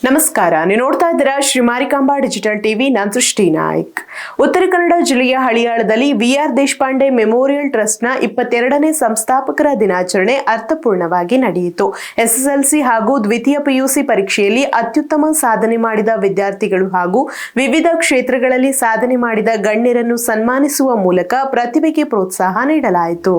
ನಮಸ್ಕಾರ, ನೀವು ನೋಡ್ತಾ ಇದ್ದೀರಾ ಶ್ರೀ ಮಾರಿಕಾಂಬಾ ಡಿಜಿಟಲ್ ಟಿವಿ. ನಾನು ಸೃಷ್ಟಿ ನಾಯ್ಕ್. ಉತ್ತರ ಕನ್ನಡ ಜಿಲ್ಲೆಯ ಹಳಿಯಾಳದಲ್ಲಿ ವಿಆರ್ ದೇಶಪಾಂಡೆ ಮೆಮೋರಿಯಲ್ ಟ್ರಸ್ಟ್ನ 22ನೇ ಸಂಸ್ಥಾಪಕರ ದಿನಾಚರಣೆ ಅರ್ಥಪೂರ್ಣವಾಗಿ ನಡೆಯಿತು. ಎಸ್ಎಸ್ಎಲ್ಸಿ ಹಾಗೂ ದ್ವಿತೀಯ ಪಿಯುಸಿ ಪರೀಕ್ಷೆಯಲ್ಲಿ ಅತ್ಯುತ್ತಮ ಸಾಧನೆ ಮಾಡಿದ ವಿದ್ಯಾರ್ಥಿಗಳು ಹಾಗೂ ವಿವಿಧ ಕ್ಷೇತ್ರಗಳಲ್ಲಿ ಸಾಧನೆ ಮಾಡಿದ ಗಣ್ಯರನ್ನು ಸನ್ಮಾನಿಸುವ ಮೂಲಕ ಪ್ರತಿಭೆಗೆ ಪ್ರೋತ್ಸಾಹ ನೀಡಲಾಯಿತು.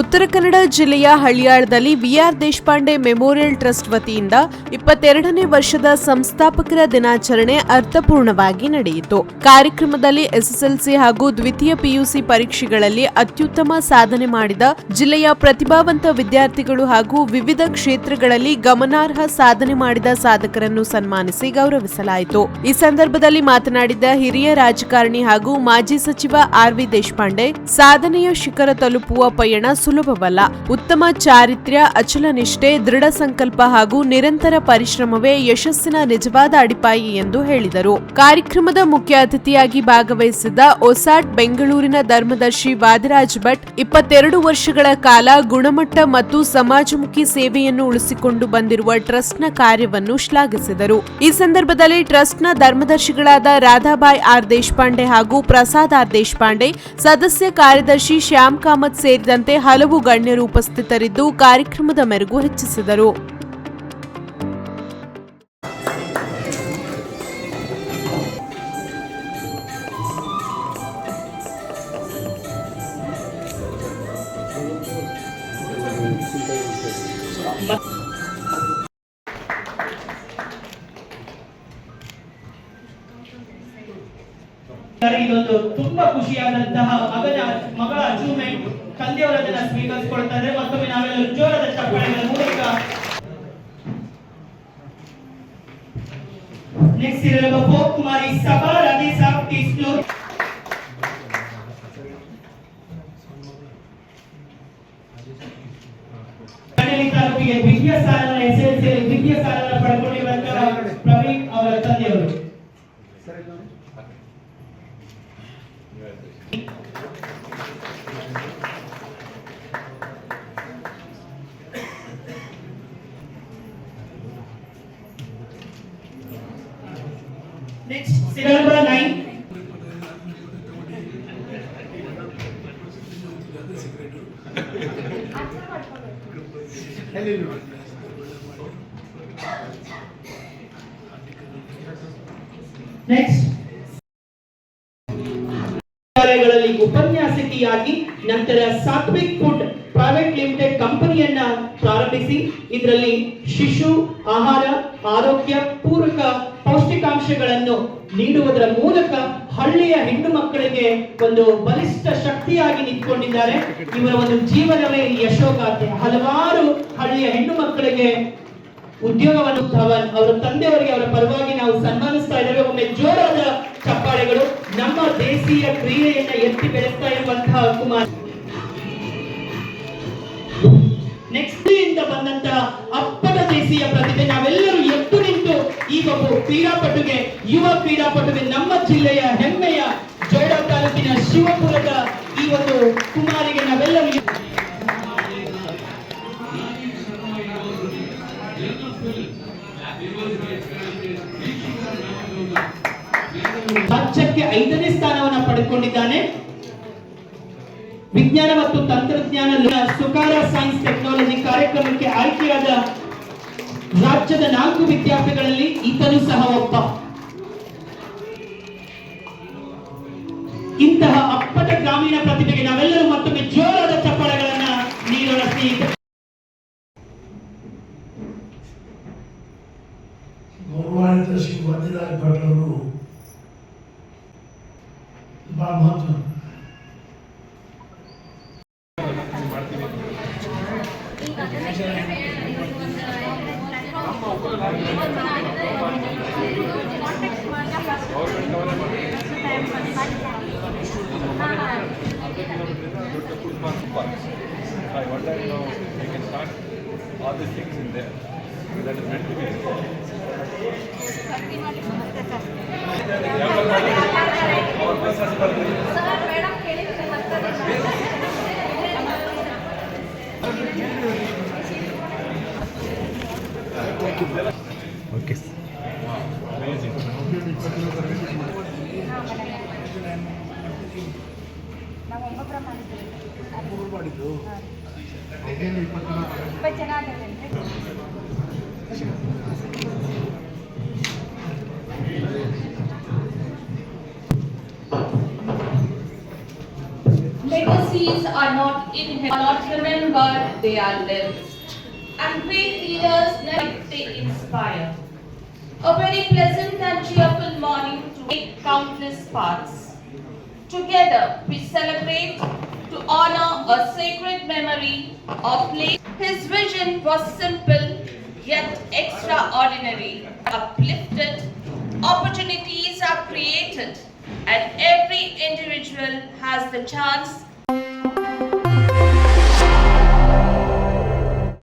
ಉತ್ತರ ಕನ್ನಡ ಜಿಲ್ಲೆಯ ಹಳಿಯಾಳದಲ್ಲಿ ವಿಆರ್ ದೇಶಪಾಂಡೆ ಮೆಮೋರಿಯಲ್ ಟ್ರಸ್ಟ್ ವತಿಯಿಂದ 22ನೇ ವರ್ಷದ ಸಂಸ್ಥಾಪಕರ ದಿನಾಚರಣೆ ಅರ್ಥಪೂರ್ಣವಾಗಿ ನಡೆಯಿತು. ಕಾರ್ಯಕ್ರಮದಲ್ಲಿ ಎಸ್ಎಸ್ಎಲ್ಸಿ ಹಾಗೂ ದ್ವಿತೀಯ ಪಿಯುಸಿ ಪರೀಕ್ಷೆಗಳಲ್ಲಿ ಅತ್ಯುತ್ತಮ ಸಾಧನೆ ಮಾಡಿದ ಜಿಲ್ಲೆಯ ಪ್ರತಿಭಾವಂತ ವಿದ್ಯಾರ್ಥಿಗಳು ಹಾಗೂ ವಿವಿಧ ಕ್ಷೇತ್ರಗಳಲ್ಲಿ ಗಮನಾರ್ಹ ಸಾಧನೆ ಮಾಡಿದ ಸಾಧಕರನ್ನು ಸನ್ಮಾನಿಸಿ ಗೌರವಿಸಲಾಯಿತು. ಈ ಸಂದರ್ಭದಲ್ಲಿ ಮಾತನಾಡಿದ ಹಿರಿಯ ರಾಜಕಾರಣಿ ಹಾಗೂ ಮಾಜಿ ಸಚಿವ ಆರ್.ವಿ. ದೇಶಪಾಂಡೆ, ಸಾಧನೆಯ ಶಿಖರ ತಲುಪುವ ಪಯಣ ಸುಲಭವಲ್ಲ. ಉತ್ತಮ ಚಾರಿತ್ರ್ಯ, ಅಚಲ ನಿಷ್ಠೆ, ದೃಢ ಸಂಕಲ್ಪ ಹಾಗೂ ನಿರಂತರ ಪರಿಶ್ರಮವೇ ಯಶಸ್ಸಿನ ನಿಜವಾದ ಅಡಿಪಾಯಿ ಎಂದು ಹೇಳಿದರು. ಕಾರ್ಯಕ್ರಮದ ಮುಖ್ಯ ಅತಿಥಿಯಾಗಿ ಭಾಗವಹಿಸಿದ್ದ ಒಸಾಟ್ ಬೆಂಗಳೂರಿನ ಧರ್ಮದರ್ಶಿ ವಾದಿರಾಜ್ ಭಟ್ 22 ವರ್ಷಗಳ ಕಾಲ ಗುಣಮಟ್ಟ ಮತ್ತು ಸಮಾಜಮುಖಿ ಸೇವೆಯನ್ನು ಉಳಿಸಿಕೊಂಡು ಬಂದಿರುವ ಟ್ರಸ್ಟ್ನ ಕಾರ್ಯವನ್ನು ಶ್ಲಾಘಿಸಿದರು. ಈ ಸಂದರ್ಭದಲ್ಲಿ ಟ್ರಸ್ಟ್ನ ಧರ್ಮದರ್ಶಿಗಳಾದ ರಾಧಾಬಾಯಿ ಆರ್ ದೇಶಪಾಂಡೆ ಹಾಗೂ ಪ್ರಸಾದ್ ಆರ್ ದೇಶಪಾಂಡೆ, ಸದಸ್ಯ ಕಾರ್ಯದರ್ಶಿ ಶ್ಯಾಮ್ ಕಾಮತ್ ಸೇರಿದಂತೆ ಹಲವು ಗಣ್ಯರು ಉಪಸ್ಥಿತರಿದ್ದು ಕಾರ್ಯಕ್ರಮದ ಮೆರುಗು ಹೆಚ್ಚಿಸಿದರು. ಇದೊಂದು ತುಂಬಾ ಖುಷಿಯಾದಂತಹ ಮಗಳ ಅಚೀವ್ಮೆಂಟ್. ತಂದೆಯವರನ್ನ ಸ್ವೀಕರಿಸಿಕೊಳ್ತಾರೆ. ಮತ್ತೊಮ್ಮೆ ನಾವೆಲ್ಲರೂ ಜೋರಾದ ಚಪ್ಪಾಳೆಗಳ ಮೂಲಕ ನೆಕ್ಸ್ಟ್ ಇರಲಿರುವ ಫೋಕ್ ಕುಮಾರಿ ಸಭಾ ರಾಧೆ ಸಾಬ್ ಟಿಸ್ಲೂರ್. ತಾಲೂಕಿಗೆ ದ್ವಿತೀಯ ಸ್ಥಾನವನ್ನು ಎಸ್ಎಸ್ಎಲ್ಸಿಯಲ್ಲಿ ದ್ವಿತೀಯ ಸ್ಥಾನವನ್ನು ಪಡೆದುಕೊಂಡಿರುವಂತಹ ಪ್ರವೀಣ್ ಅವರ ತಂದೆಯವರು. Next, serial number 9. Next. ಶಾಲೆಗಳಲ್ಲಿ ಉಪನ್ಯಾಸಕಿಯಾಗಿ ನಂತರ ಸಾತ್ವಿಕ್ ಫುಡ್ ಪ್ರೈವೇಟ್ ಲಿಮಿಟೆಡ್ ಕಂಪನಿಯನ್ನ ಪ್ರಾರಂಭಿಸಿ ಇದರಲ್ಲಿ ಶಿಶು ಆಹಾರ, ಆರೋಗ್ಯ ಪೂರಕ ಪೌಷ್ಟಿಕಾಂಶಗಳನ್ನು ನೀಡುವುದರ ಮೂಲಕ ಹಳ್ಳಿಯ ಹೆಣ್ಣು ಮಕ್ಕಳಿಗೆ ಒಂದು ಬಲಿಷ್ಠ ಶಕ್ತಿಯಾಗಿ ನಿಂತ್ಕೊಂಡಿದ್ದಾರೆ. ಇವರ ಒಂದು ಜೀವನವೇ ಯಶೋಗಾಥೆ. ಹಲವಾರು ಹಳ್ಳಿಯ ಹೆಣ್ಣು ಮಕ್ಕಳಿಗೆ ಉದ್ಯೋಗವನ್ನು ಅವರ ತಂದೆಯವರಿಗೆ ಅವರ ಪರವಾಗಿ ನಾವು ಸನ್ಮಾನಿಸ್ತಾ ಇದ್ದೇವೆ. ಒಮ್ಮೆ ಜೋರಾದ ಚಪ್ಪಾಳೆಗಳು. ನಮ್ಮ ದೇಶೀಯ ಕ್ರೀಡೆಯನ್ನ ಎತ್ತಿ ಬೆಳೆಸ್ತಾ ಇರುವಂತಹ ಕುಮಾರ್. ನೆಕ್ಸ್ಟ್ ಇಂದ ಬಂದಂತಹ ಅಪ್ಪಟ ದೇಶೀಯ ಪ್ರತಿಭೆ. ನಾವೆಲ್ಲರೂ ಎದ್ದು ನಿಂತು ಈ ಒಬ್ಬ ಕ್ರೀಡಾಪಟುಗೆ, ಯುವ ಕ್ರೀಡಾಪಟುಗೆ, ನಮ್ಮ ಜಿಲ್ಲೆಯ ಹೆಮ್ಮೆಯ ಜೋಯಿಡಾ ತಾಲೂಕಿನ ಶಿವಪುರದ ಈ ಒಂದು ಕುಮಾರಿಗೆ ನಾವೆಲ್ಲರೂ ರಾಜ್ಯಕ್ಕೆ 5ನೇ ಸ್ಥಾನವನ್ನು ಪಡೆದುಕೊಂಡಿದ್ದಾನೆ. ವಿಜ್ಞಾನ ಮತ್ತು ತಂತ್ರಜ್ಞಾನ ಸುಕಾರ ಸೈನ್ಸ್ ಟೆಕ್ನಾಲಜಿ ಕಾರ್ಯಕ್ರಮಕ್ಕೆ ಆಯ್ಕೆಯಾದ ರಾಜ್ಯದ 4 ವಿದ್ಯಾರ್ಥಿಗಳಲ್ಲಿ ಈತನು ಸಹ ಒಬ್ಬ. ಇಂತಹ ಅಪ್ಪಟ ಗ್ರಾಮೀಣ ಪ್ರತಿಭೆಗೆ ನಾವೆಲ್ಲರೂ ಮತ್ತೊಮ್ಮೆ ಜೋರಾದ ಚಪ್ಪಾಳೆಗಳನ್ನ ನೀಡೋಣ ಸ್ನೇಹಿತರೆ. ಗೌರವಾನ್ವಿತ ಶ್ರೀ ವಾದಿರಾಜ್ ಭಟ್ ಅವರು ಬಹಳ ಮಹತ್ವ. All these things in there. That is meant to be. Okay ನಾವು ಒಬ್ಬೊಬ್ಬರ ಮಾಡಿದ್ದು ಜನ ಆಗಿರಲಿಲ್ಲ. Legacies are not remembered, they are lived. And great leaders they inspire. A very pleasant and cheerful morning to make countless paths. Together we celebrate to honor a sacred memory of late. His vision was simple yet extraordinary. Uplifted, opportunities are created, and every individual has the chance